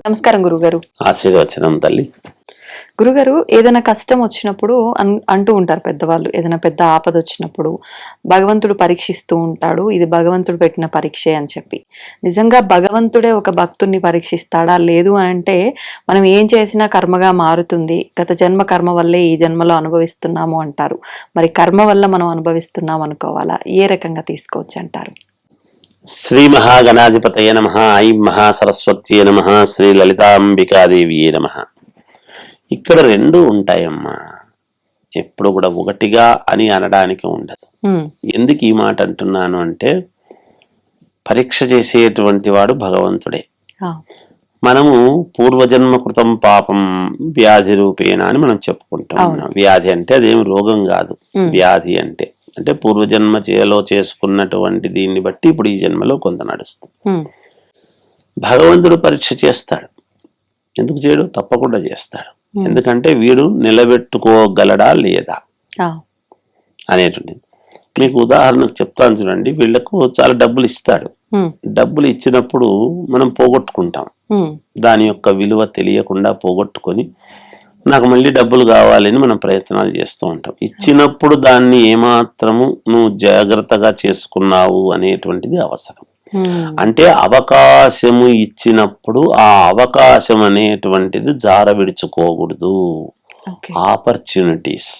నమస్కారం గురుగారు. ఆశీర్వచనం తల్లి. గురుగారు, ఏదైనా కష్టం వచ్చినప్పుడు అంటూ ఉంటారు పెద్దవాళ్ళు, ఏదైనా పెద్ద ఆపద వచ్చినప్పుడు భగవంతుడు పరీక్షిస్తూ ఉంటాడు, ఇది భగవంతుడు పెట్టిన పరీక్షే అని చెప్పి. నిజంగా భగవంతుడే ఒక భక్తుడిని పరీక్షిస్తాడా? లేదు అని అంటే మనం ఏం చేసినా కర్మగా మారుతుంది, గత జన్మ కర్మ వల్లే ఈ జన్మలో అనుభవిస్తున్నాము అంటారు. మరి కర్మ వల్ల మనం అనుభవిస్తున్నాం అనుకోవాలా? ఏ రకంగా తీసుకోవచ్చు అంటారు? శ్రీ మహాగణాధిపతయ నమః. ఐం మహాసరస్వత్యే నమః. శ్రీ లలితాంబికాదేవియే నమః. ఇక్కడ రెండు ఉంటాయమ్మా. ఎప్పుడు కూడా ఒకటిగా అని అనడానికి ఉండదు. ఎందుకు ఈ మాట అంటున్నాను అంటే, పరీక్ష చేసేటువంటి వాడు భగవంతుడే. మనము పూర్వజన్మ కృతం పాపం వ్యాధి రూపేణ అని మనం చెప్పుకుంటాం. వ్యాధి అంటే అదేం రోగం కాదు. వ్యాధి అంటే పూర్వజన్మ చేలో చేసుకున్నటువంటి దీన్ని బట్టి ఇప్పుడు ఈ జన్మలో కొంత నడుస్తుంది. భగవంతుడు పరీక్ష చేస్తాడు. ఎందుకు చేయడు? తప్పకుండా చేస్తాడు. ఎందుకంటే వీడు నిలబెట్టుకోగలడా లేదా అనేటువంటి. మీకు ఉదాహరణకు చెప్తాను చూడండి. వీళ్లకు చాలా డబ్బులు ఇస్తాడు. డబ్బులు ఇచ్చినప్పుడు మనం పోగొట్టుకుంటాం. దాని యొక్క విలువ తెలియకుండా పోగొట్టుకొని నాకు మళ్ళీ డబ్బులు కావాలని మనం ప్రయత్నాలు చేస్తూ ఉంటాం. ఇచ్చినప్పుడు దాన్ని ఏమాత్రము నువ్వు జాగ్రత్తగా చేసుకున్నావు అనేటువంటిది అవసరం. అంటే అవకాశము ఇచ్చినప్పుడు ఆ అవకాశం అనేటువంటిది జార విడుచుకోకూడదు. ఆపర్చునిటీస్,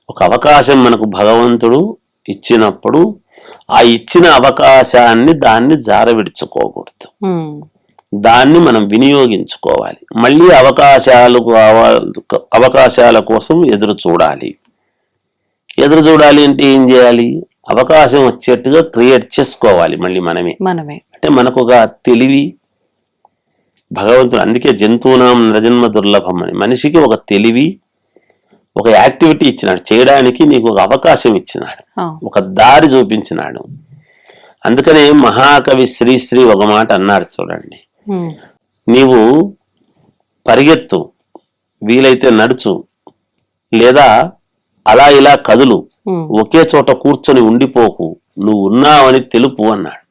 ఒక అవకాశం మనకు భగవంతుడు ఇచ్చినప్పుడు ఆ ఇచ్చిన అవకాశాన్ని దాన్ని జార విడుచుకోకూడదు. దాన్ని మనం వినియోగించుకోవాలి. మళ్ళీ అవకాశాల కోసం ఎదురు చూడాలి. ఎదురు చూడాలి అంటే ఏం చేయాలి? అవకాశం వచ్చేట్టుగా క్రియేట్ చేసుకోవాలి మళ్ళీ మనమే. అంటే మనకు ఒక తెలివి భగవంతుడు, అందుకే జంతువునాం నరజన్మ దుర్లభం అని, మనిషికి ఒక తెలివి, ఒక యాక్టివిటీ ఇచ్చినాడు చేయడానికి. నీకు ఒక అవకాశం ఇచ్చినాడు, ఒక దారి చూపించినాడు. అందుకనే మహాకవి శ్రీశ్రీ ఒక మాట అన్నాడు చూడండి. నీవు పరిగెత్తు, వీలైతే నడుచు, లేదా అలా ఇలా కదులు, ఒకే చోట కూర్చొని ఉండిపోకు, నువ్వు ఉన్నావని తెలుపు అన్నాడు.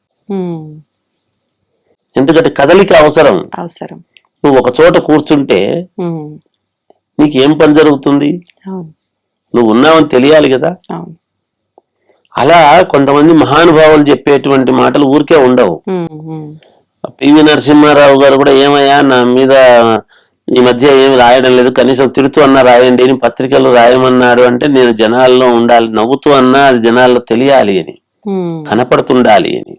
ఎందుకంటే కదలిక అవసరం. నువ్వు ఒక చోట కూర్చుంటే నీకేం పని జరుగుతుంది? నువ్వు ఉన్నావని తెలియాలి కదా. అలా కొంతమంది మహానుభావులు చెప్పేటువంటి మాటలు ఊరికే ఉండవు. పివి నరసింహారావు గారు కూడా, ఏమయ్యా నా మీద ఈ మధ్య ఏమి రాయడం లేదు, కనీసం తిడుతూ అన్నా రాయండి అని పత్రికలు రాయమన్నాడు. అంటే నేను జనాల్లో ఉండాలి, నవ్వుతూ అన్నా అది జనాల్లో తెలియాలి అని, కనపడుతుండాలి అని.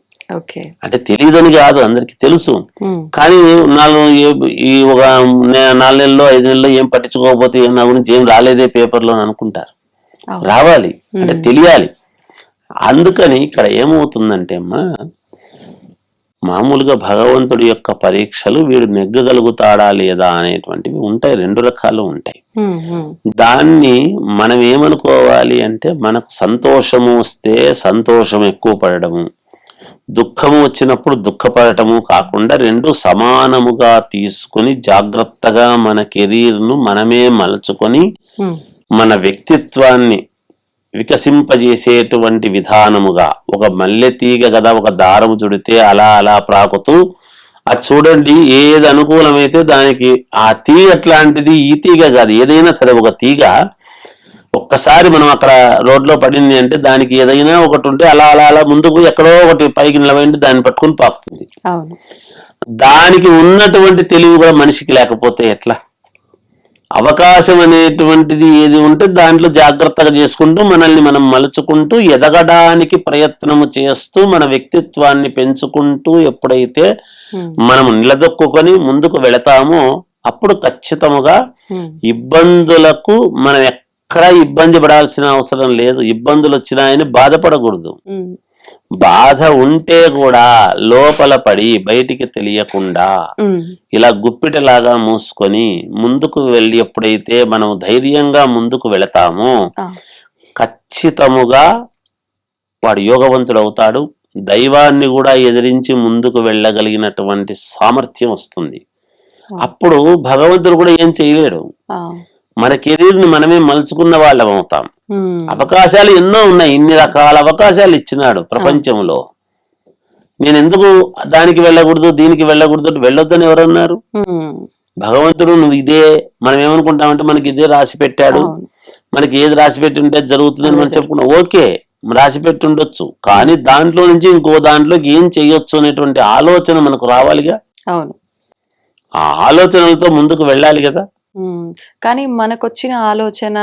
అంటే తెలియదని కాదు, అందరికి తెలుసు. కానీ ఈ ఒక 4 నెలల్లో 5 నెలల్లో ఏం పట్టించుకోకపోతే నా గురించి ఏం రాలేదే పేపర్లో అని అనుకుంటారు. రావాలి అంటే తెలియాలి. అందుకని ఇక్కడ ఏమవుతుందంటే అమ్మా, మామూలుగా భగవంతుడి యొక్క పరీక్షలు వీడు నెగ్గగలుగుతాడా లేదా అనేటువంటివి ఉంటాయి. 2 రకాలు ఉంటాయి. దాన్ని మనం ఏమనుకోవాలి అంటే, మనకు సంతోషము వస్తే సంతోషం ఎక్కువ పడడము, దుఃఖము వచ్చినప్పుడు దుఃఖపడటము కాకుండా 2 సమానముగా తీసుకుని జాగ్రత్తగా మన కెరీర్ను మనమే మలుచుకొని మన వ్యక్తిత్వాన్ని వికసింపజేసేటువంటి విధానముగా, ఒక మల్లె తీగ కదా ఒక దారము చుడితే అలా అలా ప్రాకుతూ, అది చూడండి ఏది అనుకూలమైతే దానికి ఆ తీగ అట్లాంటిది. ఈ తీగ కాదు, ఏదైనా సరే ఒక తీగ ఒక్కసారి మనం అక్కడ రోడ్లో పడింది అంటే దానికి ఏదైనా ఒకటి ఉంటే అలా అలా అలా ముందుకు ఎక్కడో ఒకటి పైకి నిలబడి దాన్ని పట్టుకుని పాకుతుంది. దానికి ఉన్నటువంటి తెలివి కూడా మనిషికి లేకపోతే ఎట్లా? అవకాశం అనేటువంటిది ఏది ఉంటే దాంట్లో జాగ్రత్తగా చేసుకుంటూ మనల్ని మనం మలుచుకుంటూ ఎదగడానికి ప్రయత్నము చేస్తూ మన వ్యక్తిత్వాన్ని పెంచుకుంటూ ఎప్పుడైతే మనము నిలదొక్కుని ముందుకు వెళతామో అప్పుడు ఖచ్చితముగా ఇబ్బందులకు మనం ఎక్కడా ఇబ్బంది పడాల్సిన అవసరం లేదు. ఇబ్బందులు వచ్చినాయని బాధపడకూడదు. బాధ ఉంటే కూడా లోపల పడి బయటికి తెలియకుండా ఇలా గుప్పిటలాగా మూసుకొని ముందుకు వెళ్ళి ఎప్పుడైతే మనం ధైర్యంగా ముందుకు వెళతామో ఖచ్చితముగా వాడు యోగవంతుడు అవుతాడు. దైవాన్ని కూడా ఎదిరించి ముందుకు వెళ్ళగలిగినటువంటి సామర్థ్యం వస్తుంది. అప్పుడు భగవంతుడు కూడా ఏం చేయలేడు. మన కెరీర్ని మనమే మలుచుకున్న వాళ్ళం అవుతాం. అవకాశాలు ఎన్నో ఉన్నాయి, ఇన్ని రకాల అవకాశాలు ఇచ్చినాడు ప్రపంచంలో. నేను ఎందుకు దానికి వెళ్ళకూడదు దీనికి వెళ్ళకూడదు, వెళ్ళొద్దని ఎవరన్నారు? భగవంతుడు నువ్వు ఇదే, మనం ఏమనుకుంటామంటే మనకి ఇదే రాసి పెట్టాడు, మనకి ఏది రాసి పెట్టి ఉంటే జరుగుతుందని మనం చెప్పుకున్నాం. ఓకే, రాసి పెట్టి ఉండొచ్చు, కానీ దాంట్లో నుంచి ఇంకో దాంట్లోకి ఏం చేయొచ్చు అనేటువంటి ఆలోచన మనకు రావాలిగా. అవును, ఆ ఆలోచనలతో ముందుకు వెళ్ళాలి కదా. కానీ మనకొచ్చిన ఆలోచన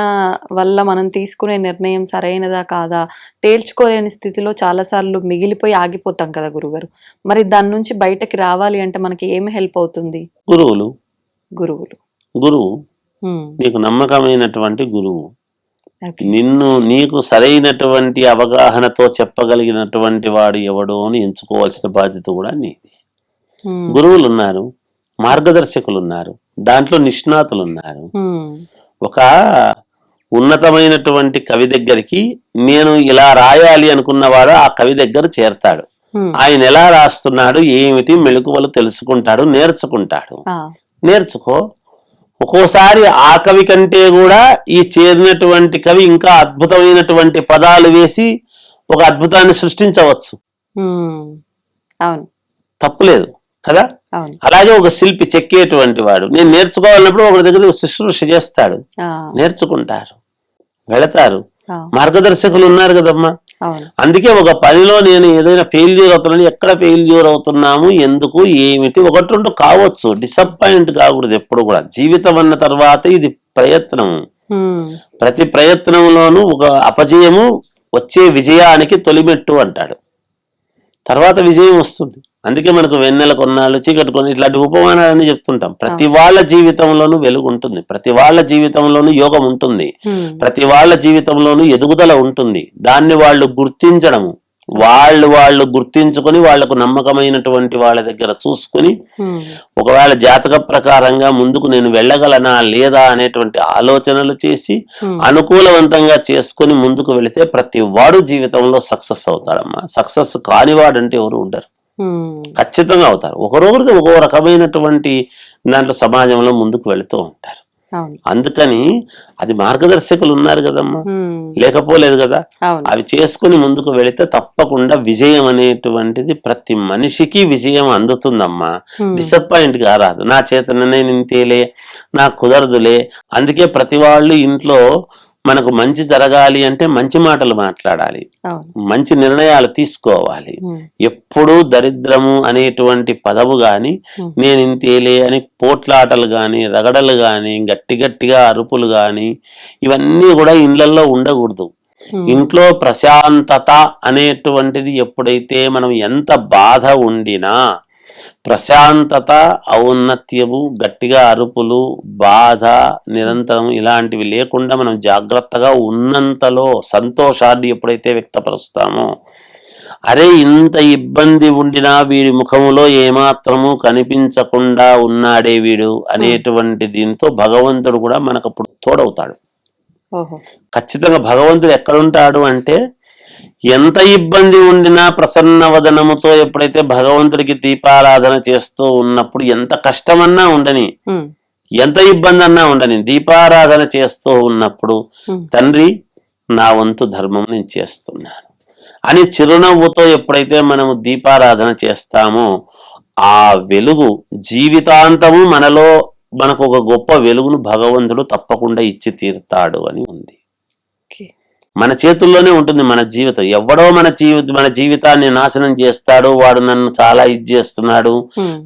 వల్ల మనం తీసుకునే నిర్ణయం సరైనదా కాదా తేల్చుకోలేని స్థితిలో చాలా సార్లు మిగిలిపోయి ఆగిపోతాం కదా గురుగారు. మరి దాని నుంచి బయటకి రావాలి అంటే మనకి ఏమి హెల్ప్ అవుతుంది? గురువులు గురువు నీకు నమ్మకమైనటువంటి గురువు ఓకే. నీకు సరైనటువంటి అవగాహనతో చెప్పగలిగినటువంటి వాడు ఎవడో అని ఎంచుకోవాల్సిన బాధ్యత కూడా నీది. గురువులు ఉన్నారు, మార్గదర్శకులు ఉన్నారు, దాంట్లో నిష్ణాతులు ఉన్నారు. ఒక ఉన్నతమైనటువంటి కవి దగ్గరికి నేను ఇలా రాయాలి అనుకున్నవాడు ఆ కవి దగ్గర చేరతాడు. ఆయన ఎలా రాస్తున్నాడు, ఏమిటి మెళకువలు తెలుసుకుంటాడు, నేర్చుకో. ఒక్కోసారి ఆ కవి కంటే కూడా ఈ చేరినటువంటి కవి ఇంకా అద్భుతమైనటువంటి పదాలు వేసి ఒక అద్భుతాన్ని సృష్టించవచ్చు. అవును, తప్పులేదు కదా. అలాగే ఒక శిల్పి చెక్కేటువంటి వాడు నేను నేర్చుకోవాలన్నప్పుడు ఒకరి దగ్గర శుశ్రూష చేస్తాడు, నేర్చుకుంటారు, వెళతారు. మార్గదర్శకులు ఉన్నారు కదమ్మా. అందుకే ఒక పనిలో నేను ఏదైనా ఫెయిల్యూర్ అవుతున్నాను, ఎక్కడ ఫెయిల్యూర్ అవుతున్నాము, ఎందుకు, ఏమిటి, ఒకటి రెండు కావచ్చు, డిసప్పాయింట్ కాకూడదు ఎప్పుడు కూడా. జీవితం అన్న తర్వాత ఇది ప్రయత్నం, ప్రతి ప్రయత్నంలోనూ ఒక అపజయము వచ్చే విజయానికి తొలిమెట్టు అంటాడు, తర్వాత విజయం వస్తుంది. అందుకే మనకు వెన్నెల కొన్నాళ్ళు చీకటి కొన్ని ఇట్లాంటి ఉపమానాలని చెప్తుంటాం. ప్రతి వాళ్ళ జీవితంలోనూ వెలుగు ఉంటుంది, ప్రతి వాళ్ళ జీవితంలోనూ యోగం ఉంటుంది, ప్రతి వాళ్ళ జీవితంలోనూ ఎదుగుదల ఉంటుంది. దాన్ని వాళ్ళు గుర్తించడము, వాళ్ళు గుర్తించుకొని వాళ్లకు నమ్మకమైనటువంటి వాళ్ళ దగ్గర చూసుకుని ఒకవేళ జాతక ప్రకారంగా ముందుకు నేను వెళ్ళగలనా లేదా అనేటువంటి ఆలోచనలు చేసి అనుకూలవంతంగా చేసుకుని ముందుకు వెళితే ప్రతి వాడు జీవితంలో సక్సెస్ అవుతాడమ్మా. సక్సెస్ కానివాడంటే ఎవరు ఉండరు, ఖచ్చితంగా అవుతారు. ఒకరొకరికి ఒక్కో రకమైనటువంటి దాంట్లో సమాజంలో ముందుకు వెళుతూ ఉంటారు. అందుకని అది మార్గదర్శకులు ఉన్నారు కదమ్మా, లేకపోలేదు కదా. అవి చేసుకుని ముందుకు వెళితే తప్పకుండా విజయం అనేటువంటిది ప్రతి మనిషికి విజయం అందుతుందమ్మా. డిసప్పాయింట్ గా రాదు, నా చేతననే నింతేలే, నాకు కుదరదులే. అందుకే ప్రతి వాళ్ళు ఇంట్లో మనకు మంచి జరగాలి అంటే మంచి మాటలు మాట్లాడాలి, మంచి నిర్ణయాలు తీసుకోవాలి. ఎప్పుడూ దరిద్రము అనేటువంటి పదము గాని, నేను ఇంతేలే అని పోట్లాటలు గాని, రగడలు గాని, గట్టిగా అరుపులు గాని, ఇవన్నీ కూడా ఇళ్లలో ఉండకూడదు. ఇంట్లో ప్రశాంతత అనేటువంటిది ఎప్పుడైతే మనం ఎంత బాధ ఉండినా ప్రశాంతత, ఔన్నత్యము, గట్టిగా అరుపులు, బాధ నిరంతరం ఇలాంటివి లేకుండా మనం జాగ్రత్తగా ఉన్నంతలో సంతోషాన్ని ఎప్పుడైతే వ్యక్తపరుస్తామో, అరే ఇంత ఇబ్బంది ఉండినా వీడి ముఖములో ఏమాత్రము కనిపించకుండా ఉన్నాడే వీడు అనేటువంటి దీంతో భగవంతుడు కూడా మనకు అప్పుడు తోడవుతాడు. ఖచ్చితంగా భగవంతుడు ఎక్కడుంటాడు అంటే ఎంత ఇబ్బంది ఉండినా ప్రసన్న వదనముతో ఎప్పుడైతే భగవంతుడికి దీపారాధన చేస్తూ ఉన్నప్పుడు ఎంత కష్టమన్నా ఉండని, ఎంత ఇబ్బంది అన్నా ఉండని, దీపారాధన చేస్తూ ఉన్నప్పుడు తండ్రి నా వంతు ధర్మం నేను చేస్తున్నాను అని చిరునవ్వుతో ఎప్పుడైతే మనము దీపారాధన చేస్తామో ఆ వెలుగు జీవితాంతము మనకు ఒక గొప్ప వెలుగును భగవంతుడు తప్పకుండా ఇచ్చి తీరుతాడు అని ఉంది. మన చేతుల్లోనే ఉంటుంది మన జీవితం. ఎవడో మన జీవితాన్ని నాశనం చేస్తాడు, వాడు నన్ను చాలా ఇది చేస్తున్నాడు,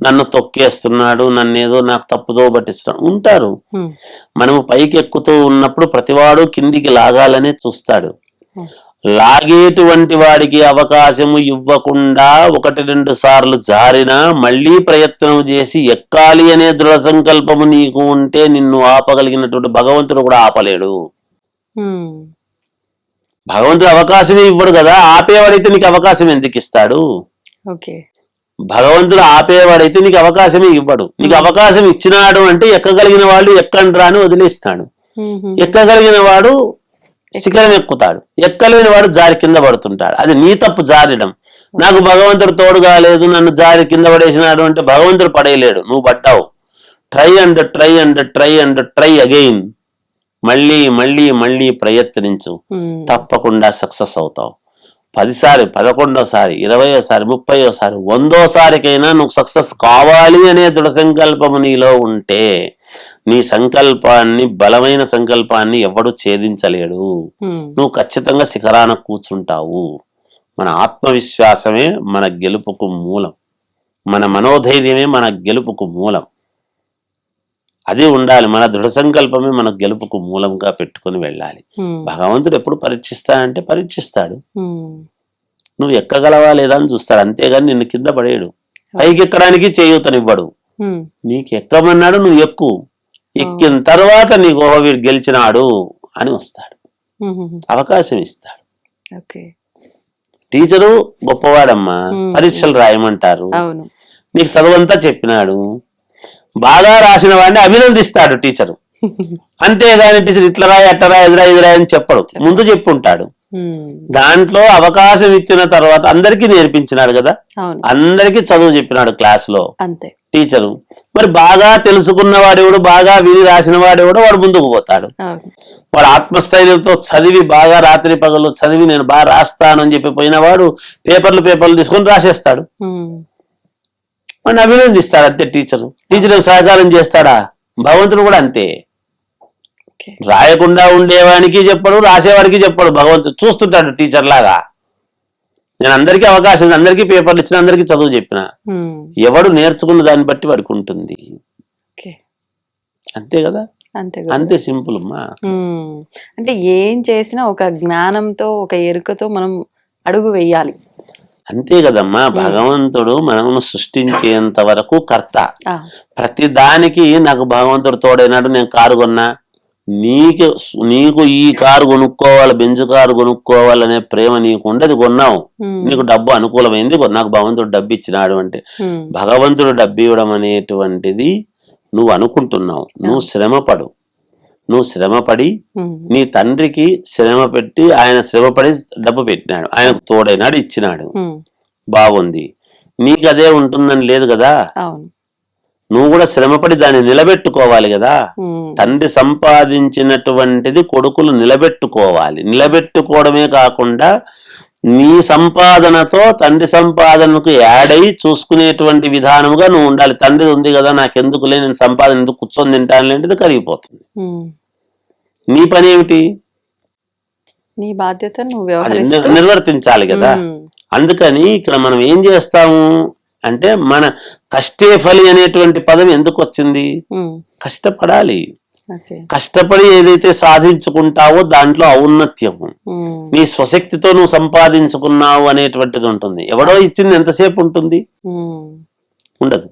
నన్ను తొక్కేస్తున్నాడు, నన్ను ఏదో నాకు తప్పుదో పట్టిస్తున్నాడు ఉంటారు. మనము పైకి ఎక్కుతూ ఉన్నప్పుడు ప్రతివాడు కిందికి లాగాలనే చూస్తాడు. లాగేటువంటి వాడికి అవకాశము ఇవ్వకుండా 1-2 సార్లు జారినా మళ్ళీ ప్రయత్నం చేసి ఎక్కాలి అనే దృఢ సంకల్పము నీకు ఉంటే నిన్ను ఆపగలిగినటువంటి భగవంతుడు కూడా ఆపలేడు. భగవంతుడు అవకాశమే ఇవ్వడు కదా, ఆపేవాడైతే నీకు అవకాశం ఎందుకు ఇస్తాడు? భగవంతుడు ఆపేవాడైతే నీకు అవకాశమే ఇవ్వడు. నీకు అవకాశం ఇచ్చినాడు అంటే ఎక్కగలిగిన వాళ్ళు ఎక్కండ్రా అని వదిలేస్తాడు, ఎక్కగలిగిన వాడు శిఖరం ఎక్కుతాడు, ఎక్కలేని వాడు జారి కింద పడుతుంటాడు. అది నీ తప్పు జారడం. నాకు భగవంతుడు తోడు కాలేదు, నన్ను జారి కింద పడేసినాడు అంటే భగవంతుడు పడేయలేడు, నువ్వు పడ్డావు. Try and try and try and try again, మళ్ళీ మళ్ళీ మళ్ళీ ప్రయత్నించు, తప్పకుండా సక్సెస్ అవుతావు. 10సారి, 11సారి, 20సారి, 30సారి, 100సారికైనా నువ్వు సక్సెస్ కావాలి అనే దృఢ సంకల్పము నీలో ఉంటే నీ సంకల్పాన్ని, బలమైన సంకల్పాన్ని ఎవడు ఛేదించలేడు. నువ్వు ఖచ్చితంగా శిఖరాన కూర్చుంటావు. మన ఆత్మవిశ్వాసమే మన గెలుపుకు మూలం. మన మనోధైర్యమే మన గెలుపుకు మూలం. అది ఉండాలి. మన దృఢ సంకల్పమే మన గెలుపుకు మూలంగా పెట్టుకుని వెళ్ళాలి. భగవంతుడు ఎప్పుడు పరీక్షిస్తాడంటే పరీక్షిస్తాడు. నువ్వు ఎక్కగలవా లేదా అని చూస్తాడు, అంతేగాని నిన్ను కింద పడేయడు. పైకి ఎక్కడానికి చేయూతనివ్వడు. నీకు ఎక్కమన్నాడు, నువ్వు ఎక్కు. ఎక్కిన తర్వాత నీకు వీడు గెలిచినాడు అని వస్తాడు, అవకాశం ఇస్తాడు. టీచరు గొప్పవాడమ్మా, పరీక్షలు రాయమంటారు, నీకు చదువంతా చెప్పినాడు, బాగా రాసిన వాడిని అభినందిస్తాడు టీచరు. అంతేగాని టీచర్ ఇట్లా రాయి, అట్లా రాయి, ఎదురా ఎదురా అని చెప్పడు, ముందు చెప్పుంటాడు. దాంట్లో అవకాశం ఇచ్చిన తర్వాత అందరికీ నేర్పించినాడు కదా, అందరికీ చదువు చెప్పినాడు క్లాసులో టీచరు. మరి బాగా తెలుసుకున్న వాడెవడు, బాగా విని రాసిన వాడెవడో వాడు ముందుకు పోతాడు. వాడు ఆత్మస్థైర్యంతో చదివి, బాగా రాత్రి పగలు చదివి నేను బాగా రాస్తాను అని చెప్పి పోయిన వాడు పేపర్లు తీసుకొని రాసేస్తాడు. వాడిని అభినందిస్తాడు అంతే టీచరు. టీచర్ సహకారం చేస్తాడా? భగవంతుడు కూడా అంతే. రాయకుండా ఉండేవానికి చెప్పడు, రాసేవాడికి చెప్పడు. భగవంతుడు చూస్తుంటాడు టీచర్ లాగా. నేను అందరికీ అవకాశం, అందరికీ పేపర్లు ఇచ్చిన, అందరికీ చదువు చెప్పిన, ఎవడు నేర్చుకున్న దాన్ని బట్టి వాడికి ఉంటుంది. అంతే కదా, అంతే సింపుల్ అమ్మా. అంటే ఏం చేసినా ఒక జ్ఞానంతో, ఒక ఎరుకతో మనం అడుగు వేయాలి. అంతే కదమ్మా. భగవంతుడు మనము సృష్టించేంత వరకు కర్త. ప్రతి దానికి నాకు భగవంతుడు తోడైనాడు, నేను కారు కొన్నా, నీకు ఈ కారు కొనుక్కోవాలి, బెంజ్ కారు కొనుక్కోవాలనే ప్రేమ నీకు ఉండదు, కొన్నావు, నీకు డబ్బు అనుకూలమైంది, నాకు భగవంతుడు డబ్బు ఇచ్చినాడు అంటే. భగవంతుడు డబ్బు ఇవ్వడం అనేటువంటిది నువ్వు అనుకుంటున్నావు. నువ్వు శ్రమపడి నీ తండ్రికి శ్రమ పెట్టి, ఆయన శ్రమపడి డబ్బు పెట్టినాడు, ఆయనకు తోడైనాడు, ఇచ్చినాడు, బాగుంది. నీకు అదే ఉంటుందని లేదు కదా. నువ్వు కూడా శ్రమపడి దాన్ని నిలబెట్టుకోవాలి కదా. తండ్రి సంపాదించినటువంటిది కొడుకులు నిలబెట్టుకోవాలి. నిలబెట్టుకోవడమే కాకుండా నీ సంపాదనతో తండ్రి సంపాదనకు యాడ్ అయి చూసుకునేటువంటి విధానముగా నువ్వు ఉండాలి. తండ్రి ఉంది కదా, నాకెందుకులే, నేను సంపాదన ఎందుకు కూర్చొని తింటాను లేంటిది కరిగిపోతుంది. నీ పని ఏమిటి? నీ బాధ్యత నువ్వు నిర్వర్తించాలి కదా. అందుకని ఇక్కడ మనం ఏం చేస్తాము అంటే, మన కష్టే ఫలి అనేటువంటి పదం ఎందుకు వచ్చింది? కష్టపడాలి. కష్టపడి ఏదైతే సాధించుకుంటావో దాంట్లో ఔన్నత్యము, నీ స్వశక్తితో నువ్వు సంపాదించుకున్నావు అనేటువంటిది ఉంటుంది. ఎవడో ఇచ్చింది ఎంతసేపు ఉంటుంది? ఉండదు.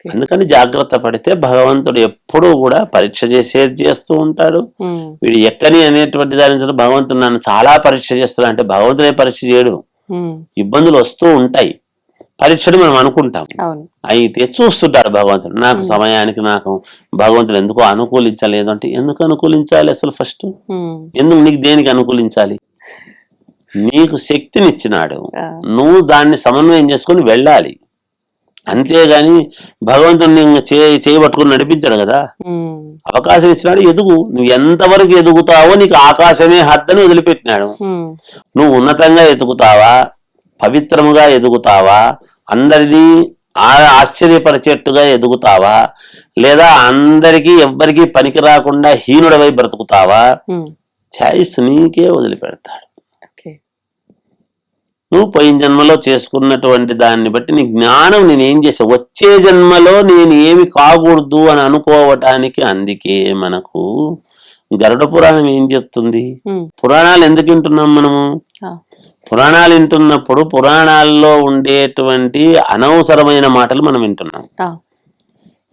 అందుకని జాగ్రత్త పడితే భగవంతుడు ఎప్పుడూ కూడా పరీక్ష చేస్తూ ఉంటాడు. వీడు ఎక్కని అనేటువంటి దాని భగవంతుడు నన్ను చాలా పరీక్ష చేస్తున్నా అంటే భగవంతుడే పరీక్ష చేయడు. ఇబ్బందులు వస్తూ ఉంటాయి, పరీక్షని మనం అనుకుంటాం. అయితే చూస్తుంటాడు భగవంతుడు, నాకు సమయానికి నాకు భగవంతుడు ఎందుకు అనుకూలించలేదు అంటే, ఎందుకు అనుకూలించాలి అసలు? ఫస్ట్ ఎందుకు, నీకు దేనికి అనుకూలించాలి? నీకు శక్తినిచ్చినాడు, నువ్వు దాన్ని సమన్వయం చేసుకుని వెళ్ళాలి. అంతేగాని భగవంతుడిని చేయబట్టుకుని నడిపించాడు కదా. అవకాశం ఇచ్చినాడు, ఎదుగు. నువ్వు ఎంతవరకు ఎదుగుతావో నీకు ఆకాశమే హద్దని వదిలిపెట్టినాడు. నువ్వు ఉన్నతంగా ఎదుగుతావా, పవిత్రముగా ఎదుగుతావా, అందరినీ ఆశ్చర్యపరిచేట్టుగా ఎదుగుతావా, లేదా అందరికీ ఎవ్వరికీ పనికి రాకుండా హీనుడవై బ్రతుకుతావా, ఛాయిస్ నీకే వదిలిపెడతాడు. నువ్వు పోయిన జన్మలో చేసుకున్నటువంటి దాన్ని బట్టి నీ జ్ఞానం, నేనేం చేసా, వచ్చే జన్మలో నేను ఏమి కాకూడదు అని అనుకోవటానికి. అందుకే మనకు గరుడ పురాణం ఏం చెప్తుంది? పురాణాలు ఎందుకు వింటున్నాం మనము? పురాణాలు వింటున్నప్పుడు పురాణాల్లో ఉండేటువంటి అనవసరమైన మాటలు మనం వింటున్నాం.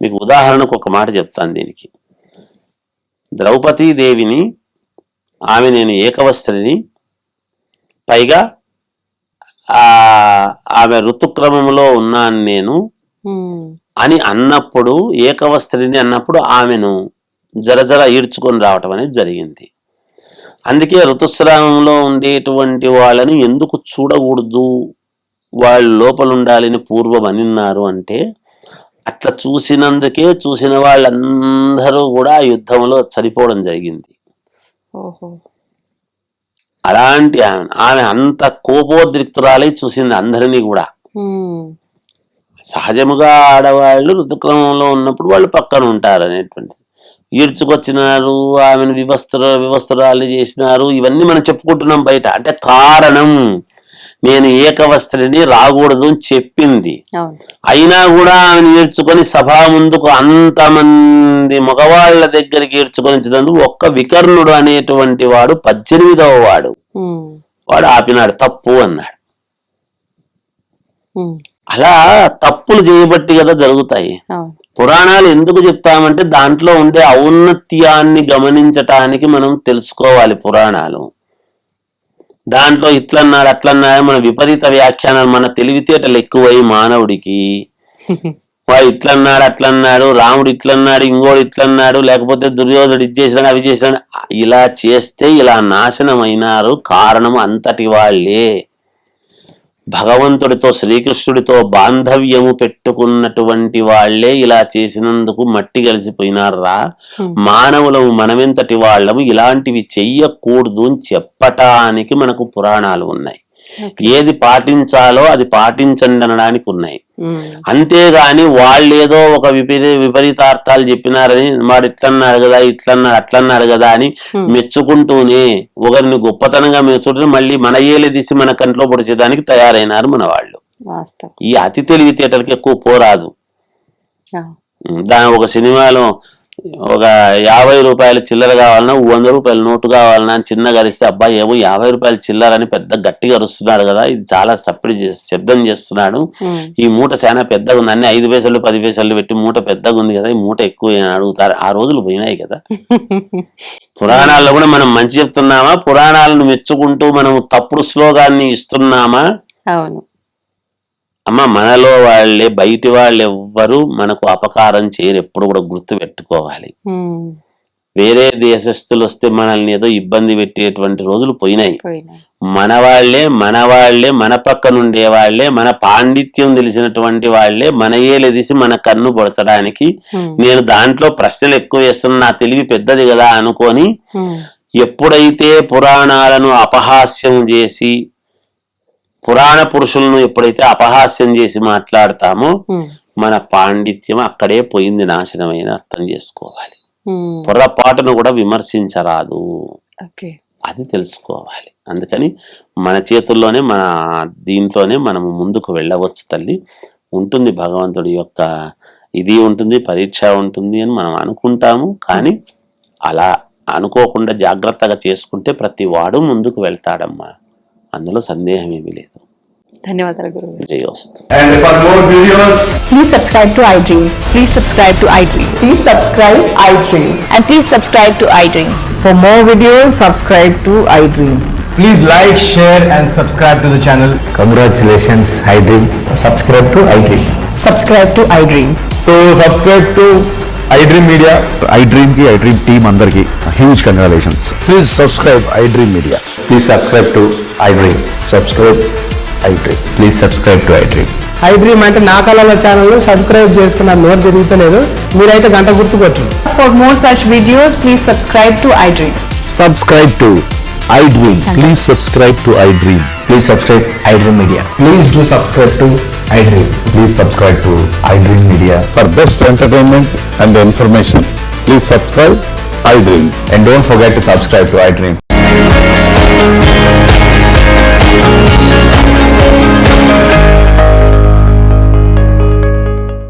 మీకు ఉదాహరణకు ఒక మాట చెప్తాను దీనికి. ద్రౌపదీదేవిని, ఆమె నేను ఏకవస్త్రిని, పైగా ఆమె ఋతుక్రమంలో ఉన్నాను నేను అని అన్నప్పుడు, ఏకవస్త్రిని అన్నప్పుడు ఆమెను జరజర ఈడ్చుకొని రావటం అనేది జరిగింది. అందుకే ఋతుస్రావంలో ఉండేటువంటి వాళ్ళని ఎందుకు చూడకూడదు, వాళ్ళు లోపల ఉండాలని పూర్వం అనిన్నారు అంటే, అట్లా చూసినందుకే చూసిన వాళ్ళందరూ కూడా ఆ యుద్ధంలో చనిపోవడం జరిగింది. అలాంటి ఆమె అంత కోపోద్రిక్తురాలై చూసింది అందరినీ కూడా. సహజముగా ఆడవాళ్ళు ఋతుక్రమంలో ఉన్నప్పుడు వాళ్ళు పక్కన ఉంటారు అనేటువంటిది. ఈడ్చుకొచ్చినారు, ఆమెను వివస్త్రాలు చేసినారు, ఇవన్నీ మనం చెప్పుకుంటున్నాం బయట. అంటే కారణం, నేను ఏకవస్త్రిని రాకూడదు అని చెప్పింది. అయినా కూడా ఆమెను ఈడ్చుకొని సభా ముందుకు అంతమంది మగవాళ్ల దగ్గరికి ఈడ్చుకొని ఒక్క వికర్ణుడు అనేటువంటి వాడు 18వ వాడు ఆపినాడు, తప్పు అన్నాడు. అలా తప్పులు చేయబట్టి కదా జరుగుతాయి. పురాణాలు ఎందుకు చెప్తామంటే దాంట్లో ఉండే ఔన్నత్యాన్ని గమనించటానికి మనం తెలుసుకోవాలి. పురాణాలు దాంట్లో ఇట్లన్నాడు అట్లన్నాడు మన విపరీత వ్యాఖ్యానాలు, మన తెలివితేటలు ఎక్కువై మానవుడికి వాడు ఇట్లన్నాడు అట్లన్నాడు, రాముడు ఇట్లన్నాడు, ఇంకోడు ఇట్లన్నాడు, లేకపోతే దుర్యోధనుడు ఇది చేసినాడు అవి చేసినాడు, ఇలా చేస్తే ఇలా నాశనమైనారు. కారణం అంతటి వాళ్ళే. భగవంతుడితో శ్రీకృష్ణుడితో బాంధవ్యము పెట్టుకున్నటువంటి వాళ్లే ఇలా చేసినందుకు మట్టి కలిసిపోయినారా. మానవులము మనమెంతటి వాళ్ళము, ఇలాంటివి చెయ్యకూడదు అని చెప్పటానికి మనకు పురాణాలు ఉన్నాయి. ఏది పాటించాలో అది పాటించండి అనడానికి ఉన్నాయి. అంతేగాని వాళ్ళేదో ఒక విపరీతార్థాలు చెప్పినారని, వాడు ఇట్లన్నాడు కదా ఇట్లన్నాడు అట్లన్నాడు కదా అని మెచ్చుకుంటూనే ఒకరిని గొప్పతనంగా మెచ్చుకుంటూ మళ్ళీ మన ఏలే తీసి మన కంట్లో పొడిచేదానికి తయారైనారు మన వాళ్ళు. ఈ అతి తెలివితేటలకి ఎక్కువ పోరాదు. దాని ఒక సినిమాలో ఒక 50 రూపాయల చిల్లర కావాలన్నా 100 రూపాయల నోటు కావాలన్నా అని చిన్నగా అరిస్తే, అబ్బాయి ఏమో 50 రూపాయల చిల్లర అని పెద్ద గట్టిగా అరుస్తున్నాడు కదా, ఇది చాలా శబ్దం చేస్తున్నాడు, ఈ మూట చాలా పెద్దగా ఉంది, అన్ని 5 పైసలు 10 పైసలు పెట్టి మూట పెద్దగా ఉంది కదా, ఈ మూట ఎక్కువ అడుగుతారు. ఆ రోజులు పోయినాయి కదా. పురాణాల్లో కూడా మనం మంచి చెప్తున్నామా, పురాణాలను మెచ్చుకుంటూ మనం తప్పుడు శ్లోకాన్ని ఇస్తున్నామా? అవును అమ్మ, మనలో వాళ్ళే, బయటి వాళ్ళు ఎవ్వరు మనకు అపకారం చేయరు. ఎప్పుడు కూడా గుర్తు పెట్టుకోవాలి. వేరే దేశస్తులు వస్తే మనల్ని ఏదో ఇబ్బంది పెట్టేటువంటి రోజులు పోయినాయి. మన వాళ్ళే మన పక్కన ఉండే వాళ్ళే, మన పాండిత్యం తెలిసినటువంటి వాళ్ళే మన ఏలేదీసి మన కన్ను పొడచడానికి. నేను దాంట్లో ప్రశ్నలు ఎక్కువ వేస్తున్నా, నా తెలివి పెద్దది కదా అనుకొని ఎప్పుడైతే పురాణాలను అపహాస్యం చేసి, పురాణ పురుషులను ఎప్పుడైతే అపహాస్యం చేసి మాట్లాడతామో మన పాండిత్యం అక్కడే పోయింది, నాశనమైన అర్థం చేసుకోవాలి. పొరపాటును కూడా విమర్శించరాదు, అది తెలుసుకోవాలి. అందుకని మన చేతుల్లోనే, మన దీంట్లోనే మనము ముందుకు వెళ్ళవచ్చు. తల్లి ఉంటుంది, భగవంతుడి యొక్క ఇది ఉంటుంది, పరీక్ష ఉంటుంది అని మనం అనుకుంటాము. కానీ అలా అనుకోకుండా జాగ్రత్తగా చేసుకుంటే ప్రతి వాడు ముందుకు వెళ్తాడమ్మా, అందులో సందేహం ఏమీ లేదు. ధన్యవాదాలు గురువు. జయోస్తు. And for more videos, please subscribe to iDream. Please subscribe to iDream. Please subscribe iDream. And please subscribe to iDream. For more videos, subscribe to iDream. please like, share and subscribe to the channel. Congratulations, iDream. Subscribe to iDream. Subscribe to iDream. So subscribe to iDream Media. iDream ki iDream team andarki huge congratulations. Please subscribe iDream Media. Please subscribe to iDream. Subscribe iDream. Please subscribe to iDream. iDream అంటే నా కళల channel subscribe చేసుకున్న నోరు తిరుగుతలేదు, మీరైతే గంట గుర్తు కొట్టండి. For more such videos, please subscribe to iDream. Subscribe to iDream. Please subscribe to iDream. Please subscribe iDream Media. Please do subscribe to iDream. Please subscribe to iDream Media. For best entertainment and information, please subscribe iDream. And don't forget to subscribe to iDream.